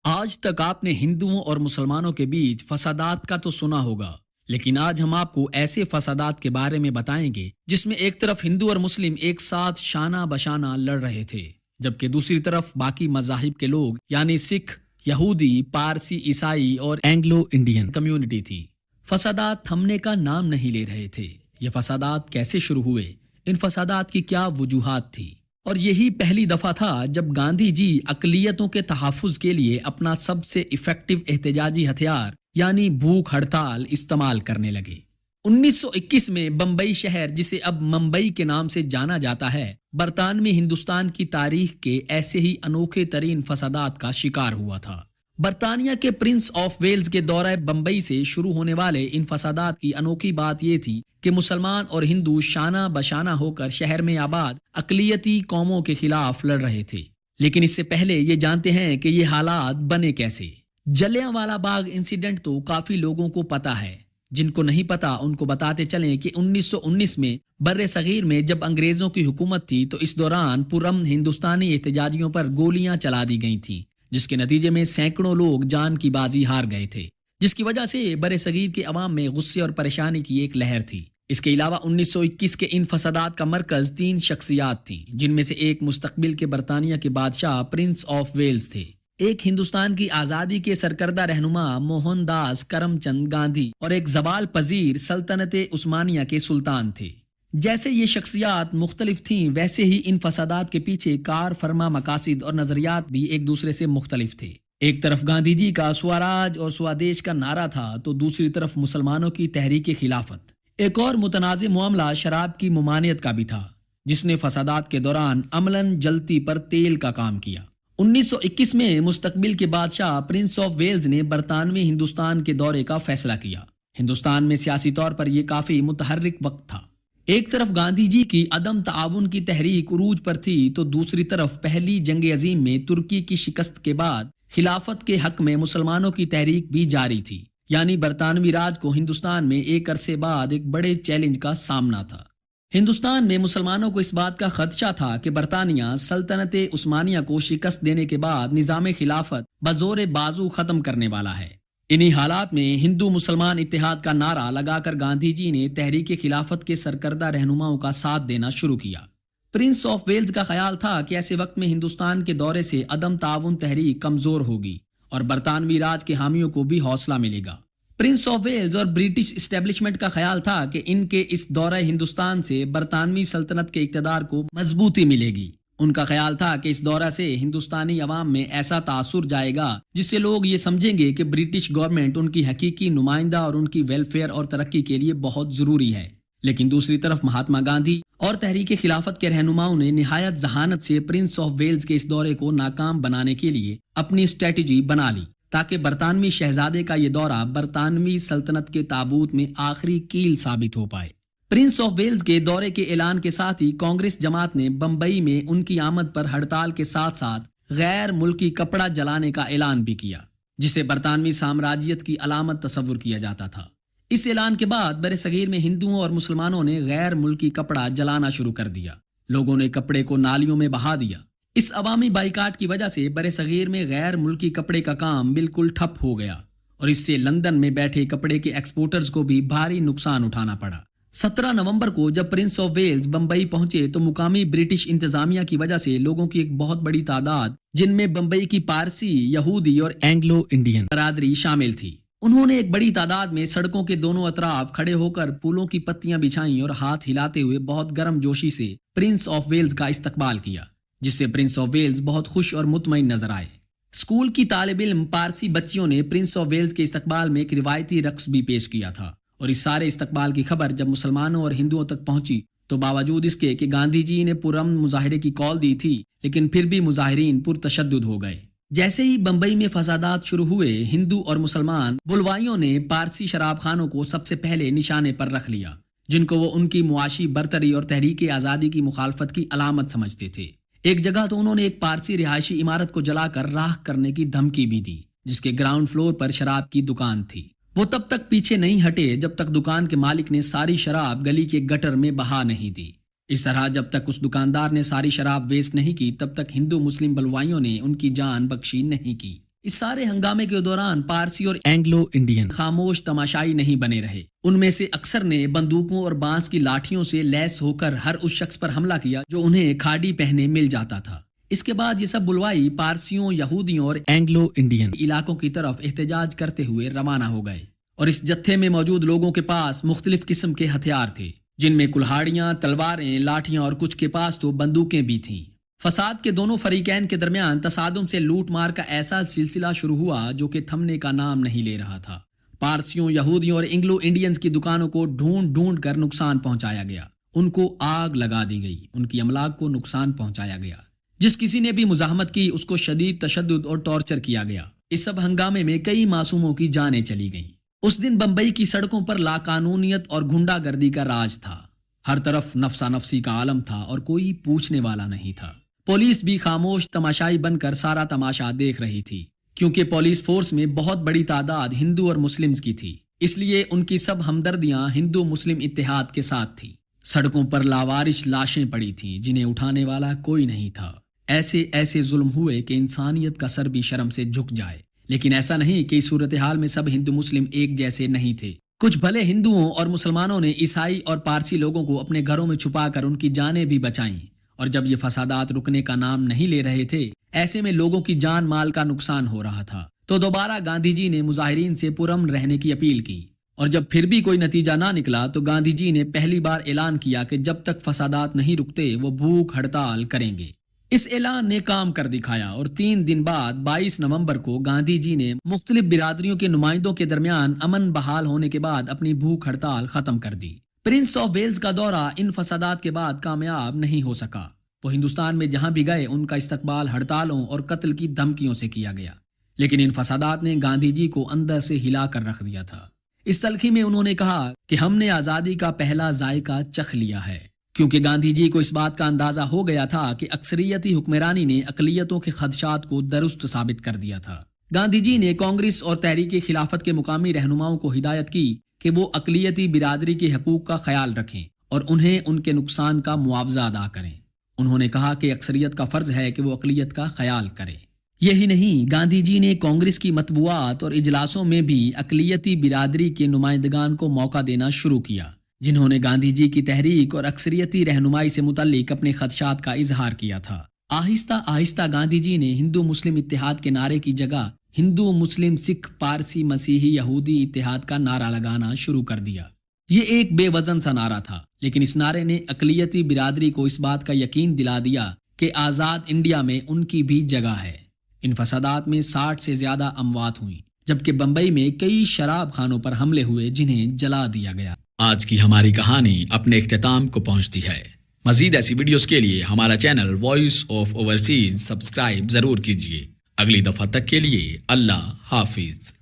آج تک آپ نے ہندوؤں اور مسلمانوں کے بیچ فسادات کا تو سنا ہوگا، لیکن آج ہم آپ کو ایسے فسادات کے بارے میں بتائیں گے جس میں ایک طرف ہندو اور مسلم ایک ساتھ شانہ بشانہ لڑ رہے تھے، جبکہ دوسری طرف باقی مذاہب کے لوگ یعنی سکھ، یہودی، پارسی، عیسائی اور اینگلو انڈین کمیونٹی تھی۔ فسادات تھمنے کا نام نہیں لے رہے تھے۔ یہ فسادات کیسے شروع ہوئے؟ ان فسادات کی کیا وجوہات تھی؟ اور یہی پہلی دفعہ تھا جب گاندھی جی اقلیتوں کے تحفظ کے لیے اپنا سب سے ایفیکٹو احتجاجی ہتھیار یعنی بھوک ہڑتال استعمال کرنے لگے۔ 1921 میں بمبئی شہر، جسے اب ممبئی کے نام سے جانا جاتا ہے، برطانوی ہندوستان کی تاریخ کے ایسے ہی انوکھے ترین فسادات کا شکار ہوا تھا۔ برطانیہ کے پرنس آف ویلز کے دورہ بمبئی سے شروع ہونے والے ان فسادات کی انوکھی بات یہ تھی کہ مسلمان اور ہندو شانہ بشانہ ہو کر شہر میں آباد اقلیتی قوموں کے خلاف لڑ رہے تھے۔ لیکن اس سے پہلے یہ جانتے ہیں کہ یہ حالات بنے کیسے۔ جلیانوالہ باغ انسیڈنٹ تو کافی لوگوں کو پتا ہے، جن کو نہیں پتا ان کو بتاتے چلیں کہ 1919 میں بر صغیر میں جب انگریزوں کی حکومت تھی تو اس دوران پرامن ہندوستانی احتجاجیوں پر گولیاں چلا دی گئی تھیں، جس کے نتیجے میں سینکڑوں لوگ جان کی بازی ہار گئے تھے، جس کی وجہ سے بر صغیر کے عوام میں غصے اور پریشانی کی ایک لہر تھی۔ اس کے علاوہ 1921 کے ان فسادات کا مرکز 3 شخصیات تھیں، جن میں سے ایک مستقبل کے برطانیہ کے بادشاہ پرنس آف ویلز تھے، ایک ہندوستان کی آزادی کے سرکردہ رہنما موہن داس کرم چند گاندھی اور ایک زوال پذیر سلطنت عثمانیہ کے سلطان تھے۔ جیسے یہ شخصیات مختلف تھیں، ویسے ہی ان فسادات کے پیچھے کار فرما مقاصد اور نظریات بھی ایک دوسرے سے مختلف تھے۔ ایک طرف گاندھی جی کا سوراج اور سوادیش کا نعرہ تھا تو دوسری طرف مسلمانوں کی تحریک خلافت۔ ایک اور متنازع معاملہ شراب کی ممانعت کا بھی تھا، جس نے فسادات کے دوران عملاً جلتی پر تیل کا کام کیا۔ 1921 میں مستقبل کے بادشاہ پرنس آف ویلز نے برطانوی ہندوستان کے دورے کا فیصلہ کیا۔ ہندوستان میں سیاسی طور پر یہ کافی متحرک وقت تھا۔ ایک طرف گاندھی جی کی عدم تعاون کی تحریک عروج پر تھی تو دوسری طرف پہلی جنگ عظیم میں ترکی کی شکست کے بعد خلافت کے حق میں مسلمانوں کی تحریک بھی جاری تھی، یعنی برطانوی راج کو ہندوستان میں ایک عرصے بعد ایک بڑے چیلنج کا سامنا تھا۔ ہندوستان میں مسلمانوں کو اس بات کا خدشہ تھا کہ برطانیہ سلطنت عثمانیہ کو شکست دینے کے بعد نظام خلافت بزور بازو ختم کرنے والا ہے۔ انہی حالات میں ہندو مسلمان اتحاد کا نعرہ لگا کر گاندھی جی نے تحریک خلافت کے سرکردہ رہنماؤں کا ساتھ دینا شروع کیا۔ پرنس آف ویلز کا خیال تھا کہ ایسے وقت میں ہندوستان کے دورے سے عدم تعاون تحریک کمزور ہوگی اور برطانوی راج کے حامیوں کو بھی حوصلہ ملے گا۔ پرنس آف ویلز اور برٹش اسٹیبلشمنٹ کا خیال تھا کہ ان کے اس دورہ ہندوستان سے برطانوی سلطنت کے اقتدار کو مضبوطی ملے گی۔ ان کا خیال تھا کہ اس دورہ سے ہندوستانی عوام میں ایسا تاثر جائے گا جس سے لوگ یہ سمجھیں گے کہ برٹش گورنمنٹ ان کی حقیقی نمائندہ اور ان کی ویلفیئر اور ترقی کے لیے بہت ضروری ہے۔ لیکن دوسری طرف مہاتما گاندھی اور تحریک خلافت کے رہنماؤں نے نہایت ذہانت سے پرنس آف ویلز کے اس دورے کو ناکام بنانے کے لیے اپنی اسٹریٹجی بنا لی تاکہ برطانوی شہزادے کا یہ دورہ برطانوی سلطنت کے تابوت میں آخری کیل ثابت ہو پائے۔ پرنس آف ویلز کے دورے کے اعلان کے ساتھ ہی کانگریس جماعت نے بمبئی میں ان کی آمد پر ہڑتال کے ساتھ ساتھ غیر ملکی کپڑا جلانے کا اعلان بھی کیا، جسے برطانوی سامراجیت کی علامت تصور کیا جاتا تھا۔ اس اعلان کے بعد بر صغیر میں ہندوؤں اور مسلمانوں نے غیر ملکی کپڑا جلانا شروع کر دیا۔ لوگوں نے کپڑے کو نالیوں میں بہا دیا۔ اس عوامی بائیکاٹ کی وجہ سے بر صغیر میں غیر ملکی کپڑے کا کام بالکل ٹھپ ہو گیا اور اس سے لندن میں بیٹھے کپڑے کے ایکسپورٹرز کو بھی بھاری نقصان اٹھانا پڑا۔ 17 نومبر کو جب پرنس آف ویلز بمبئی پہنچے تو مقامی برٹش انتظامیہ کی وجہ سے لوگوں کی ایک بہت بڑی تعداد، جن میں بمبئی کی پارسی، یہودی اور اینگلو انڈین برادری شامل تھی، انہوں نے ایک بڑی تعداد میں سڑکوں کے دونوں اطراف کھڑے ہو کر پھولوں کی پتیاں بچھائیں اور ہاتھ ہلاتے ہوئے بہت گرم جوشی سے پرنس آف ویلز کا استقبال کیا، جس سے پرنس آف ویلز بہت خوش اور مطمئن نظر آئے۔ اسکول کی طالب علم پارسی بچیوں نے پرنس آف ویلز کے استقبال میں ایک روایتی رقص بھی پیش کیا تھا، اور اس سارے استقبال کی خبر جب مسلمانوں اور ہندوؤں تک پہنچی تو باوجود اس کے کہ گاندھی جی نے پرامن مظاہرے کی کال دی تھی، لیکن پھر بھی مظاہرین پرتشدد ہو گئے۔ جیسے ہی بمبئی میں فسادات شروع ہوئے، ہندو اور مسلمان بلوائیوں نے پارسی شراب خانوں کو سب سے پہلے نشانے پر رکھ لیا، جن کو وہ ان کی معاشی برتری اور تحریک آزادی کی مخالفت کی علامت سمجھتے تھے۔ ایک جگہ تو انہوں نے ایک پارسی رہائشی عمارت کو جلا کر راکھ کرنے کی دھمکی بھی دی، جس کے گراؤنڈ فلور پر شراب کی دکان تھی۔ وہ تب تک پیچھے نہیں ہٹے جب تک دکان کے مالک نے ساری شراب گلی کے گٹر میں بہا نہیں دی۔ اس طرح جب تک اس دکاندار نے ساری شراب ویسٹ نہیں کی، تب تک ہندو مسلم بلوائیوں نے ان کی جان بخشی نہیں کی۔ اس سارے ہنگامے کے دوران پارسی اور اینگلو انڈین خاموش تماشائی نہیں بنے رہے. ان میں سے اکثر نے بندوقوں اور بانس کی لاٹھیوں سے لیس ہو کر ہر اس شخص پر حملہ کیا جو انہیں کھاڑی پہنے مل جاتا تھا. اس کے بعد یہ سب بلوائی پارسیوں، یہودیوں اور اینگلو انڈین علاقوں کی طرف احتجاج کرتے ہوئے روانہ ہو گئے. اور اس جتھے میں موجود لوگوں کے پاس مختلف قسم کے ہتھیار تھے، جن میں کلہاڑیاں، تلواریں، لاٹھیاں اور کچھ کے پاس تو بندوقیں بھی تھیں. فساد کے دونوں فریقین کے درمیان تصادم سے لوٹ مار کا ایسا سلسلہ شروع ہوا جو کہ تھمنے کا نام نہیں لے رہا تھا. پارسیوں، یہودیوں اور انگلو انڈینز کی دکانوں کو ڈھونڈ ڈھونڈ کر نقصان پہنچایا گیا. ان کو آگ لگا دی گئی، ان کی املاک کو نقصان پہنچایا گیا. جس کسی نے بھی مزاحمت کی اس کو شدید تشدد اور ٹارچر کیا گیا. اس سب ہنگامے میں کئی معصوموں کی جانیں چلی گئیں. اس دن بمبئی کی سڑکوں پر لاقانونیت اور گنڈا گردی کا راج تھا. ہر طرف نفسا نفسی کا عالم تھا اور کوئی پوچھنے والا نہیں تھا. پولیس بھی خاموش تماشائی بن کر سارا تماشا دیکھ رہی تھی، کیونکہ پولیس فورس میں بہت بڑی تعداد ہندو اور مسلمز کی تھی. اس لیے ان کی سب ہمدردیاں ہندو مسلم اتحاد کے ساتھ تھی. سڑکوں پر لاوارش لاشیں پڑی تھیں جنہیں اٹھانے والا کوئی نہیں تھا. ایسے ظلم ہوئے کہ انسانیت کا سر بھی شرم سے جھک جائے. لیکن ایسا نہیں کہ اس صورتحال میں سب ہندو مسلم ایک جیسے نہیں تھے. کچھ بھلے ہندوؤں اور مسلمانوں نے عیسائی اور پارسی لوگوں کو اپنے گھروں میں چھپا کر ان کی جانیں بھی بچائیں. اور جب یہ فسادات رکنے کا نام نہیں لے رہے تھے، ایسے میں لوگوں کی جان مال کا نقصان ہو رہا تھا، تو دوبارہ گاندھی جی نے مظاہرین سے پرامن رہنے کی اپیل کی. اور جب پھر بھی کوئی نتیجہ نہ نکلا تو گاندھی جی نے پہلی بار اعلان کیا کہ جب تک فسادات نہیں رکتے وہ بھوک ہڑتال کریں گے. اس اعلان نے کام کر دکھایا اور 3 دن بعد 22 نومبر کو گاندھی جی نے مختلف برادریوں کے نمائندوں کے درمیان امن بحال ہونے کے بعد اپنی بھوک ہڑتال ختم کر دی. پرنس آف ویلز کا دورہ ان فسادات کے بعد کامیاب نہیں ہو سکا. وہ ہندوستان میں جہاں بھی گئے ان کا استقبال ہڑتالوں اور قتل کی دھمکیوں سے کیا گیا. لیکن ان فسادات نے گاندھی جی کو اندر سے ہلا کر رکھ دیا تھا. اس تلخی میں انہوں نے کہا کہ ہم نے آزادی کا پہلا ذائقہ چکھ لیا ہے، کیونکہ گاندھی جی کو اس بات کا اندازہ ہو گیا تھا کہ اکثریتی حکمرانی نے اقلیتوں کے خدشات کو درست ثابت کر دیا تھا. گاندھی جی نے کانگریس اور تحریک خلافت کے مقامی رہنماؤں کو ہدایت کی کہ وہ اقلیتی برادری کے حقوق کا خیال رکھیں اور انہیں ان کے نقصان کا معاوضہ ادا کریں. انہوں نے کہا کہ اکثریت کا فرض ہے کہ وہ اقلیت کا خیال کرے. یہی نہیں، گاندھی جی نے کانگریس کی مطبوعات اور اجلاسوں میں بھی اقلیتی برادری کے نمائندگان کو موقع دینا شروع کیا، جنہوں نے گاندھی جی کی تحریک اور اکثریتی رہنمائی سے متعلق اپنے خدشات کا اظہار کیا تھا. آہستہ آہستہ گاندھی جی نے ہندو مسلم اتحاد کے نعرے کی جگہ ہندو مسلم سکھ پارسی مسیحی یہودی اتحاد کا نعرہ لگانا شروع کر دیا. یہ ایک بے وزن سا نعرہ تھا، لیکن اس نعرے نے اقلیتی برادری کو اس بات کا یقین دلا دیا کہ آزاد انڈیا میں ان کی بھی جگہ ہے. ان فسادات میں 60 سے زیادہ اموات ہوئیں، جبکہ بمبئی میں کئی شراب خانوں پر حملے ہوئے جنہیں جلا دیا گیا. آج کی ہماری کہانی اپنے اختتام کو پہنچتی ہے. مزید ایسی ویڈیوز کے لیے ہمارا channel Voice of Overseas subscribe ضرور کیجیے. اگلی دفعہ تک کے لیے اللہ حافظ.